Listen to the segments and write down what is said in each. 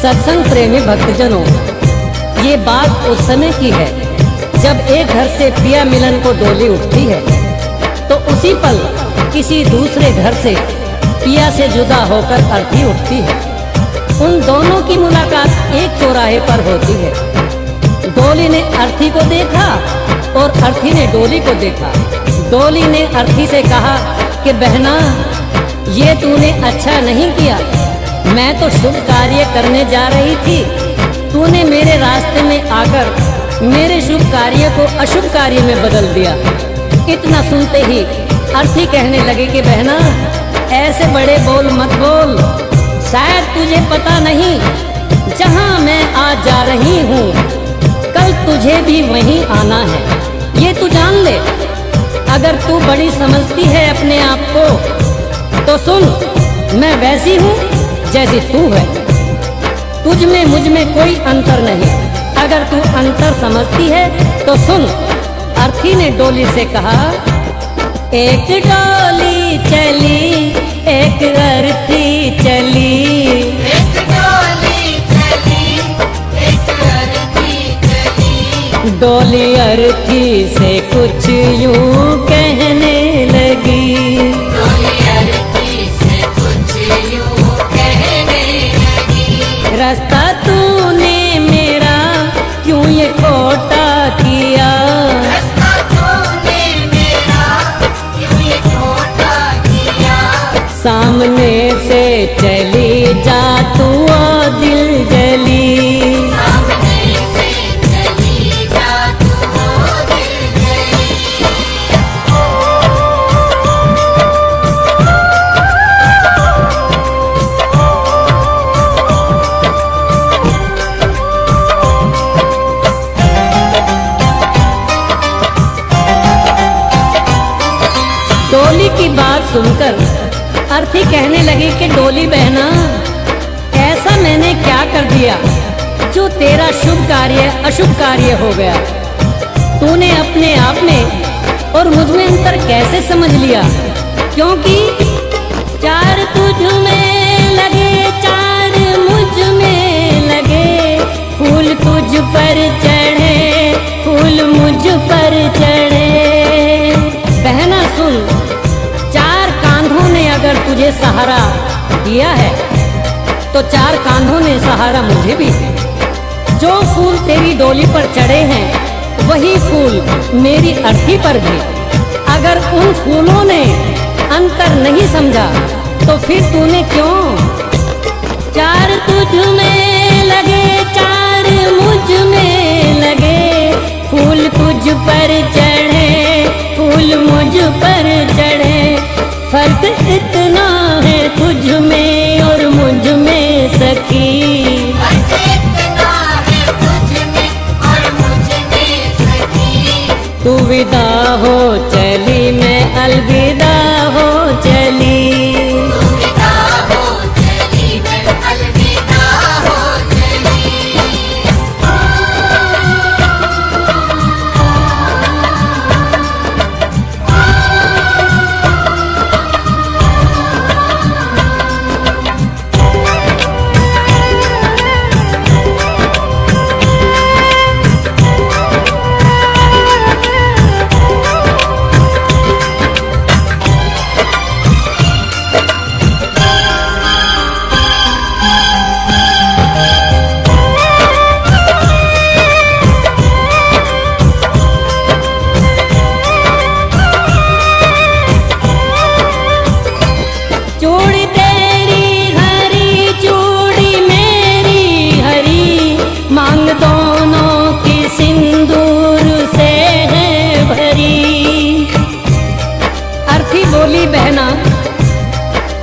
सत्संग प्रेमी भक्तजनों, ये बात उस समय की है जब एक घर से पिया मिलन को डोली उठती है तो उसी पल किसी दूसरे घर से पिया से जुदा होकर अर्थी उठती है। उन दोनों की मुलाकात एक चौराहे पर होती है। डोली ने अर्थी को देखा और अर्थी ने डोली को देखा। डोली ने अर्थी से कहा कि बहना, ये तूने अच्छा नहीं किया। मैं तो शुभ कार्य करने जा रही थी, तूने मेरे रास्ते में आकर मेरे शुभ कार्य को अशुभ कार्य में बदल दिया। इतना सुनते ही अर्थी कहने लगे कि बहना, ऐसे बड़े बोल मत बोल। शायद तुझे पता नहीं, जहाँ मैं आज जा रही हूँ कल तुझे भी वहीं आना है, ये तू जान ले। अगर तू बड़ी समझती है अपने आप को तो सुन, मैं वैसी हूँ जैसी तू है। तुझ में मुझ में कोई अंतर नहीं। अगर तू अंतर समझती है तो सुन। अर्थी ने डोली से कहा, एक डोली चली, एक अर्थी चली, एक डोली चली, एक अर्थी चली। डोली अर्थी से कुछ यूं कहने लगी, डोली अर्थी से कुछ यूं कहने लगी। रास्ता तूने मेरा क्यों ये खोटा किया, रास्ता तूने मेरा क्यों ये खोटा किया। सामने से चली जा तू ओ दिल जली, सामने से चली जा तू ओ दिल जली। डोली की बात सुनकर अर्थी कहने लगी कि डोली बहना, ऐसा मैंने क्या कर दिया जो तेरा शुभ कार्य अशुभ कार्य हो गया। तूने अपने आप में और मुझ में अंतर कैसे समझ लिया, क्योंकि चार तुझ में लगे चार मुझ में लगे, फूल तुझ पर चढ़े फूल मुझ पर चढ़े। बहना सुन, चार कांधों ने अगर तुझे सहारा दिया है तो चार कांधों ने सहारा मुझे भी। जो फूल तेरी डोली पर चढ़े हैं वही फूल मेरी अर्थी पर भी। अगर उन फूलों ने अंतर नहीं समझा तो फिर तूने क्यों। चार तुझ में लगे चार मुझ में लगे, फूल तुझ पर चढ़े फूल मुझ पर चढ़े। फर्क इतना है तुझ में और मुझ में सखी, फर्क इतना है तुझ में और मुझ में सखी। तू विदा हो चली मैं अलविदा हो चली। तू विदा हो चली मैं अलविदा हो चली। चूड़ी तेरी हरी चूड़ी मेरी हरी, मांग दोनों की सिंदूर से है भरी। अर्थी बोली बहना,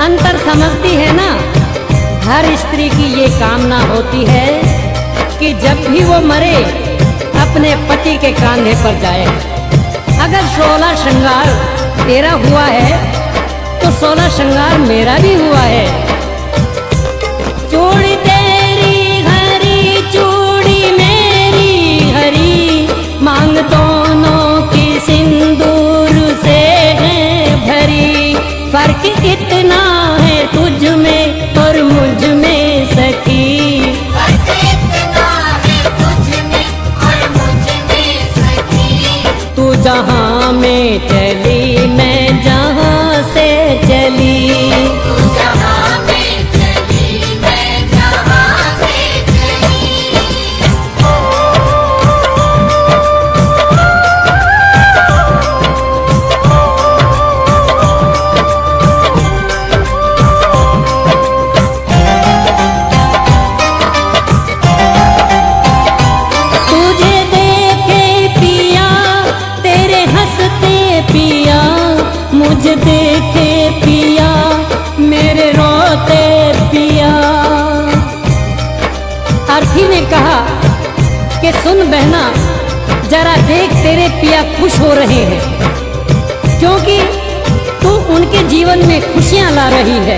अंतर समझती है ना। हर स्त्री की ये कामना होती है कि जब भी वो मरे अपने पति के कांधे पर जाए। अगर 16 श्रृंगार तेरा हुआ है तो 16 श्रृंगार मेरा भी हुआ है। चूड़ी तेरी हरी चूड़ी मेरी हरी, मांग दोनों की सिंदूर से है भरी। फर्क इतना है तुझ में और मुझ में सखी, जरा देख तेरे पिया खुश हो रहे हैं, क्योंकि तू उनके जीवन में खुशियां ला रही है।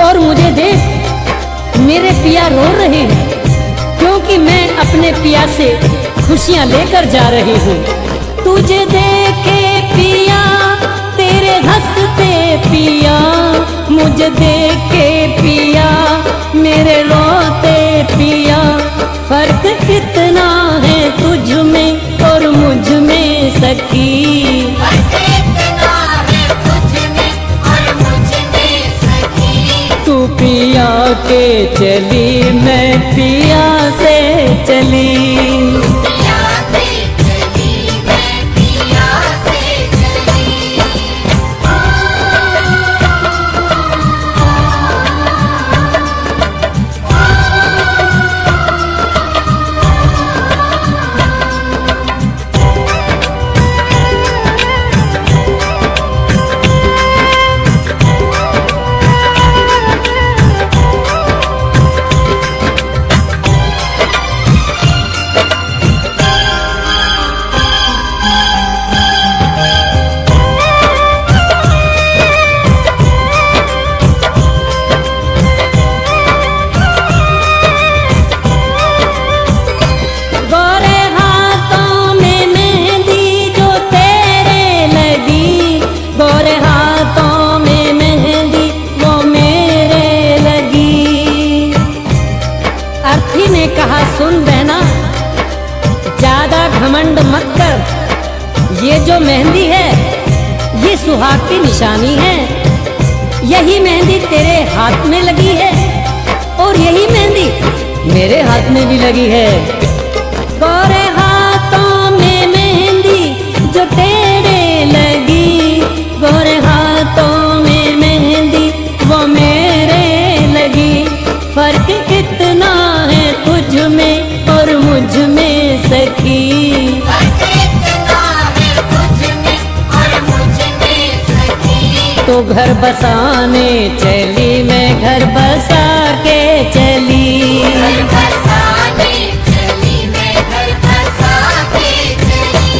और मुझे देख मेरे पिया रो रहे हैं, क्योंकि मैं अपने पिया से खुशियां लेकर जा रही हूँ। तुझे देखे पिया तेरे हंसते पिया, मुझे देखे पिया मेरे रोते पिया, फर्क कितना है तुझ में और मुझ में सखी। फर्क इतना है तुझ में और मुझ में सखी। तू पिया के चली मैं पिया से चली, पिया से चली मैं पिया से चली। गोरे हाथों में मेहंदी जो तेरे लगी, गोरे हाथों में मेहंदी वो मेरे लगी। अर्थी ने कहा सुन बहना, ज्यादा घमंड मत कर, ये जो मेहंदी है ये सुहाग की निशानी है। यही मेहंदी तेरे हाथ में लगी है और यही मेहंदी मेरे हाथ में भी लगी है। गोरे हाथों में मेहंदी जो तेरे लगी, गोरे हाथों में मेहंदी वो मेरे लगी, फर्क कितना है तुझ में और मुझ में सखी। फर्क इतना है तुझ में और मुझ में सखी। तो घर बसाने चली मैं घर बसा के चली, घर बसाने चली मैं घर बसा के चली।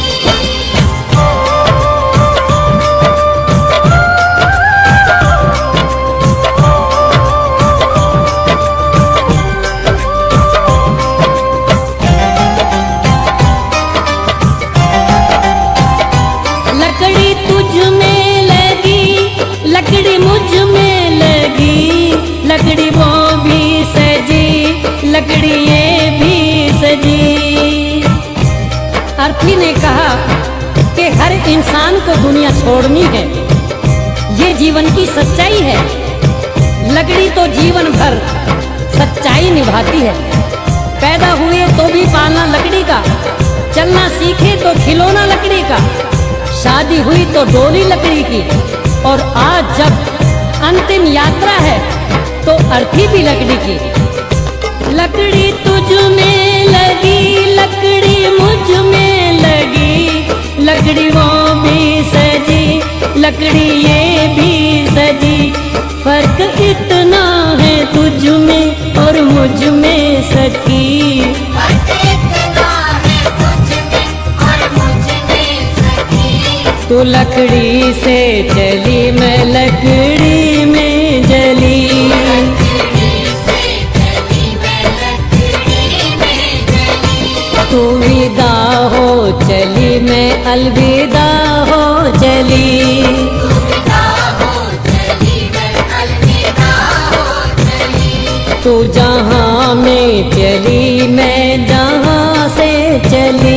लकड़ी तुझ में लगी, लकड़ी मुझ में लगी, लकड़ी वो भी सजी, लकड़ी ये भी सजी। अर्थी ने कहा कि हर इंसान को दुनिया छोड़नी है, ये जीवन की सच्चाई है। लकड़ी तो जीवन भर सच्चाई निभाती है, पैदा हुए तो भी पालना लकड़ी का, चलना सीखे तो खिलौना लकड़ी का, शादी हुई तो डोली लकड़ी की, और आज जब अंतिम यात्रा है तो अर्थी भी लकड़ी की। लकड़ी तुझ में लगी, लकड़ी मुझ में लगी, लकड़ी वो भी सजी, लकड़ी ये भी सजी, फर्क इतना है तुझ में और मुझ में सखी। फर्क इतना है तुझ में और मुझ में सखी। तू लकड़ी से चली मैं लकड़ी में जली, लकड़ी से चली मैं लकड़ी में जली। तू विदा हो चली मैं अलविदा हो चली, अलविदा हो चली मैं अलविदा हो चली। तू जहाँ में चली मैं जहाँ से चली।